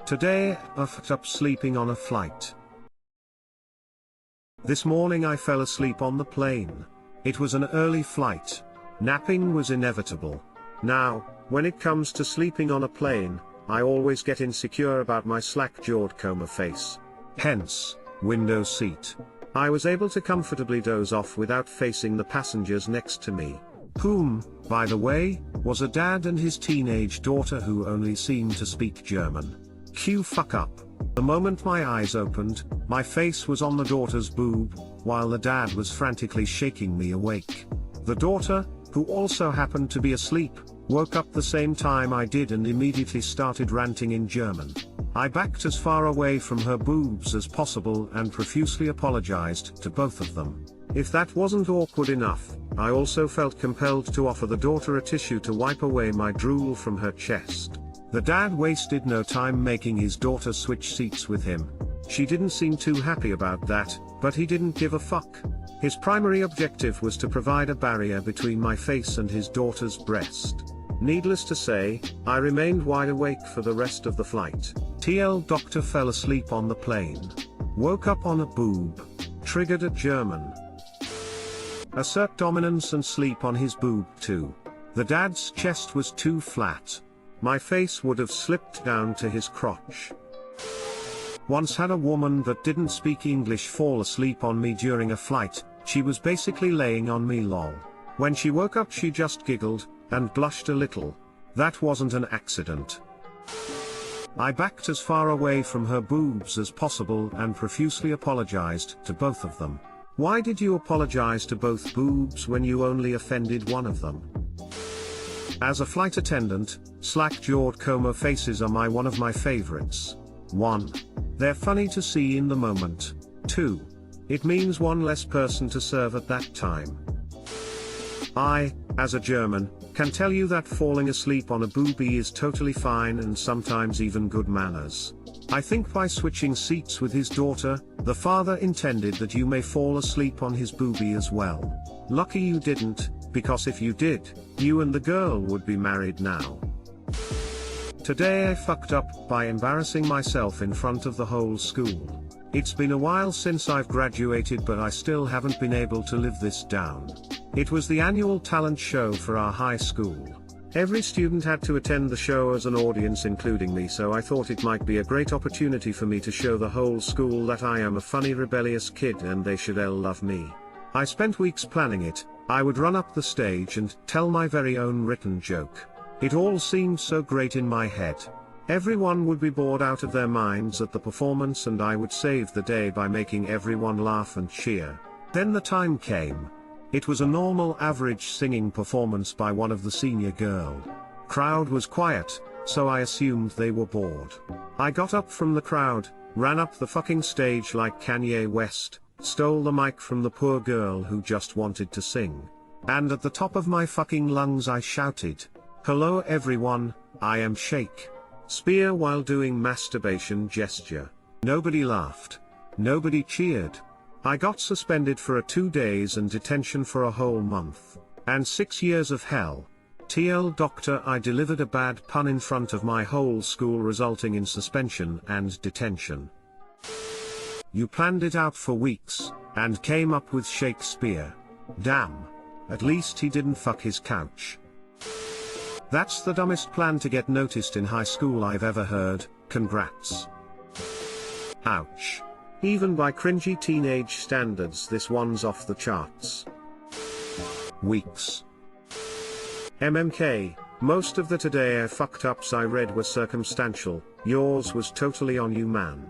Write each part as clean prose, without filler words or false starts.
Today, I fucked up sleeping on a flight. This morning I fell asleep on the plane. It was an early flight. Napping was inevitable. Now, when it comes to sleeping on a plane, I always get insecure about my slack-jawed coma face. Hence, window seat. I was able to comfortably doze off without facing the passengers next to me. Whom, by the way, was a dad and his teenage daughter who only seemed to speak German. Cue fuck up. The moment my eyes opened, my face was on the daughter's boob, while the dad was frantically shaking me awake. The daughter, who also happened to be asleep, woke up the same time I did and immediately started ranting in German. I backed as far away from her boobs as possible and profusely apologized to both of them. If that wasn't awkward enough, I also felt compelled to offer the daughter a tissue to wipe away my drool from her chest. The dad wasted no time making his daughter switch seats with him. She didn't seem too happy about that, but he didn't give a fuck. His primary objective was to provide a barrier between my face and his daughter's breast. Needless to say, I remained wide awake for the rest of the flight. TL doctor fell asleep on the plane. Woke up on a boob. Triggered a German. Assert dominance and sleep on his boob too. The dad's chest was too flat. My face would have slipped down to his crotch. Once had a woman that didn't speak English fall asleep on me during a flight. She was basically laying on me lol. When she woke up she just giggled, and blushed a little. That wasn't an accident. I backed as far away from her boobs as possible and profusely apologized to both of them. Why did you apologize to both boobs when you only offended one of them? As a flight attendant, slack-jawed coma faces are one of my favorites. 1. They're funny to see in the moment. 2. It means one less person to serve at that time. I, as a German, can tell you that falling asleep on a boobie is totally fine and sometimes even good manners. I think by switching seats with his daughter, the father intended that you may fall asleep on his boobie as well. Lucky you didn't, because if you did, you and the girl would be married now. Today I fucked up by embarrassing myself in front of the whole school. It's been a while since I've graduated, but I still haven't been able to live this down. It was the annual talent show for our high school. Every student had to attend the show as an audience, including me, so I thought it might be a great opportunity for me to show the whole school that I am a funny rebellious kid and they should all love me. I spent weeks planning it. I would run up the stage and tell my very own written joke. It all seemed so great in my head. Everyone would be bored out of their minds at the performance and I would save the day by making everyone laugh and cheer. Then the time came. It was a normal average singing performance by one of the senior girl. Crowd was quiet, so I assumed they were bored. I got up from the crowd, ran up the fucking stage like Kanye West, stole the mic from the poor girl who just wanted to sing. And at the top of my fucking lungs I shouted, "Hello everyone, I am Shake." Spear while doing masturbation gesture. Nobody laughed. Nobody cheered. I got suspended for 2 days and detention for a whole month. And 6 years of hell. TL doctor, I delivered a bad pun in front of my whole school resulting in suspension and detention. You planned it out for weeks, and came up with Shakespeare. Damn. At least he didn't fuck his couch. That's the dumbest plan to get noticed in high school I've ever heard. Congrats. Ouch. Even by cringy teenage standards this one's off the charts. Weeks. MMK, most of the today I fucked ups I read were circumstantial, yours was totally on you man.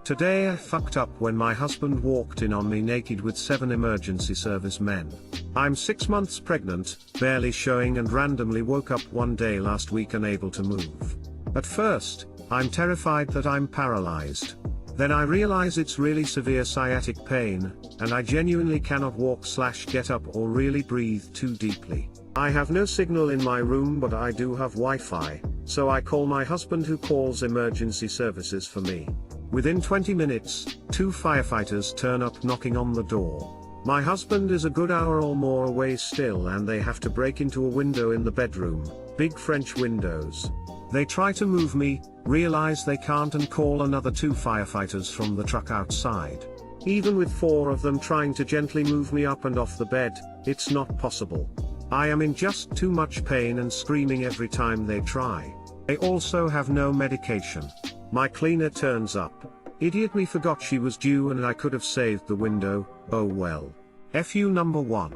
Today I fucked up when my husband walked in on me naked with 7 emergency service men. I'm 6 months pregnant, barely showing, and randomly woke up one day last week unable to move. At first, I'm terrified that I'm paralyzed. Then I realize it's really severe sciatic pain, and I genuinely cannot walk/get up or really breathe too deeply. I have no signal in my room, but I do have Wi-Fi, so I call my husband who calls emergency services for me. Within 20 minutes, 2 firefighters turn up knocking on the door. My husband is a good hour or more away still and they have to break into a window in the bedroom, big French windows. They try to move me, realize they can't and call another 2 firefighters from the truck outside. Even with 4 of them trying to gently move me up and off the bed, it's not possible. I am in just too much pain and screaming every time they try. They also have no medication. My cleaner turns up. Idiot me forgot she was due and I could have saved the window, oh well. FU number 1.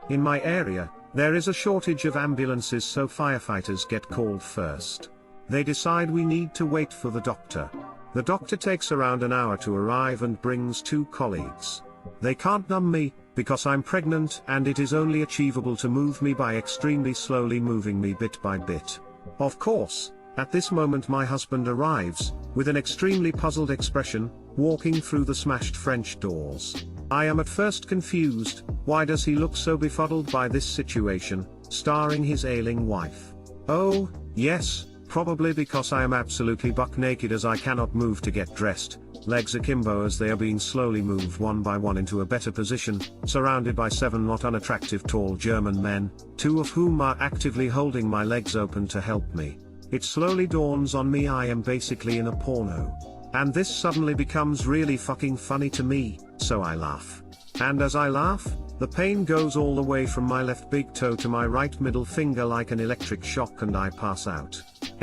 In my area, there is a shortage of ambulances, so firefighters get called first. They decide we need to wait for the doctor. The doctor takes around an hour to arrive and brings 2 colleagues. They can't numb me, because I'm pregnant and it is only achievable to move me by extremely slowly moving me bit by bit. Of course, at this moment my husband arrives, with an extremely puzzled expression, walking through the smashed French doors. I am at first confused, why does he look so befuddled by this situation, starring his ailing wife? Oh, yes, probably because I am absolutely buck naked as I cannot move to get dressed, legs akimbo as they are being slowly moved one by one into a better position, surrounded by 7 not unattractive tall German men, 2 of whom are actively holding my legs open to help me. It slowly dawns on me I am basically in a porno. And this suddenly becomes really fucking funny to me, so I laugh. And as I laugh, the pain goes all the way from my left big toe to my right middle finger like an electric shock and I pass out.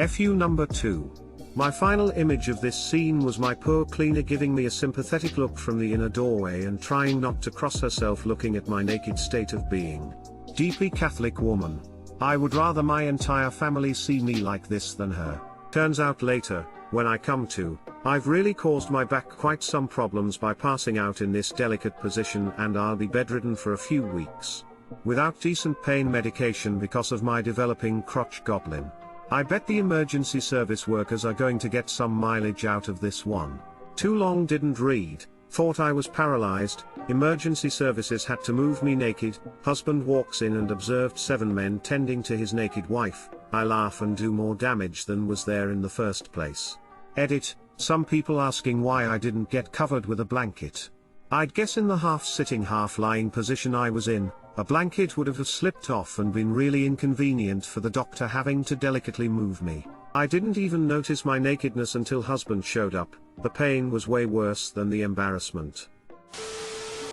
FU number 2. My final image of this scene was my poor cleaner giving me a sympathetic look from the inner doorway and trying not to cross herself looking at my naked state of being. Deeply Catholic woman. I would rather my entire family see me like this than her. Turns out later, when I come to, I've really caused my back quite some problems by passing out in this delicate position and I'll be bedridden for a few weeks. Without decent pain medication because of my developing crotch goblin. I bet the emergency service workers are going to get some mileage out of this one. Too long didn't read, thought I was paralyzed, emergency services had to move me naked, husband walks in and observed 7 men tending to his naked wife, I laugh and do more damage than was there in the first place. Edit, some people asking why I didn't get covered with a blanket. I'd guess in the half-sitting half-lying position I was in, a blanket would have slipped off and been really inconvenient for the doctor having to delicately move me. I didn't even notice my nakedness until husband showed up, the pain was way worse than the embarrassment.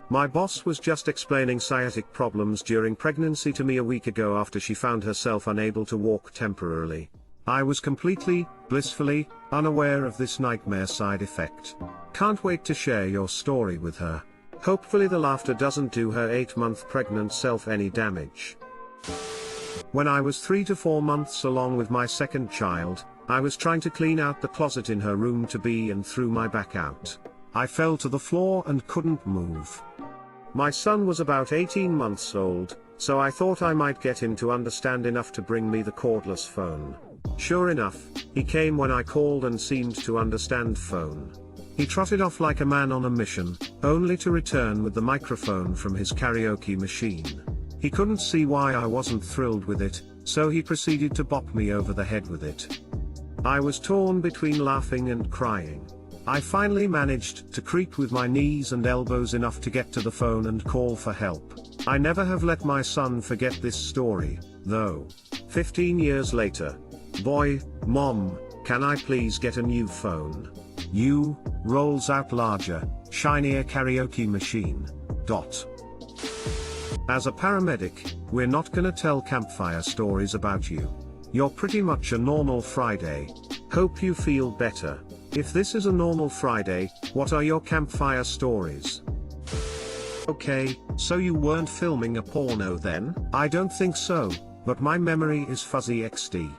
My boss was just explaining sciatic problems during pregnancy to me a week ago after she found herself unable to walk temporarily. I was completely, blissfully, unaware of this nightmare side effect. Can't wait to share your story with her. Hopefully the laughter doesn't do her 8-month pregnant self any damage. When I was 3 to 4 months along with my second child, I was trying to clean out the closet in her room to be and threw my back out. I fell to the floor and couldn't move. My son was about 18 months old, so I thought I might get him to understand enough to bring me the cordless phone. Sure enough, he came when I called and seemed to understand phone. He trotted off like a man on a mission, only to return with the microphone from his karaoke machine. He couldn't see why I wasn't thrilled with it, so he proceeded to bop me over the head with it. I was torn between laughing and crying. I finally managed to creep with my knees and elbows enough to get to the phone and call for help. I never have let my son forget this story, though. 15 years later. Boy, Mom, can I please get a new phone? U, rolls out larger, shinier karaoke machine. As a paramedic, we're not gonna tell campfire stories about you. You're pretty much a normal Friday. Hope you feel better. If this is a normal Friday, what are your campfire stories? Okay, so you weren't filming a porno then? I don't think so, but my memory is fuzzy XD.